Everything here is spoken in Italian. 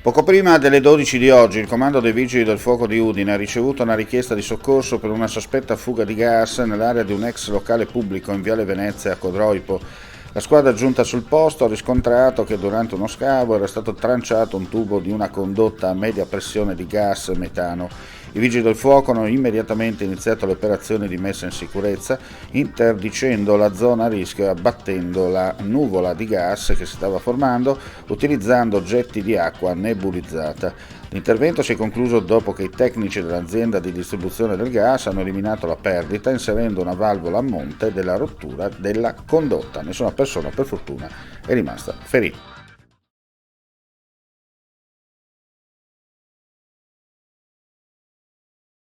Poco prima delle 12 di oggi il comando dei Vigili del Fuoco di Udine ha ricevuto una richiesta di soccorso per una sospetta fuga di gas nell'area di un ex locale pubblico in Viale Venezia a Codroipo. La squadra giunta sul posto ha riscontrato che durante uno scavo era stato tranciato un tubo di una condotta a media pressione di gas metano. I Vigili del Fuoco hanno immediatamente iniziato le operazioni di messa in sicurezza, interdicendo la zona a rischio e abbattendo la nuvola di gas che si stava formando utilizzando oggetti di acqua nebulizzata. L'intervento si è concluso dopo che i tecnici dell'azienda di distribuzione del gas hanno eliminato la perdita inserendo una valvola a monte della rottura della condotta. Nessuna persona per fortuna è rimasta ferita.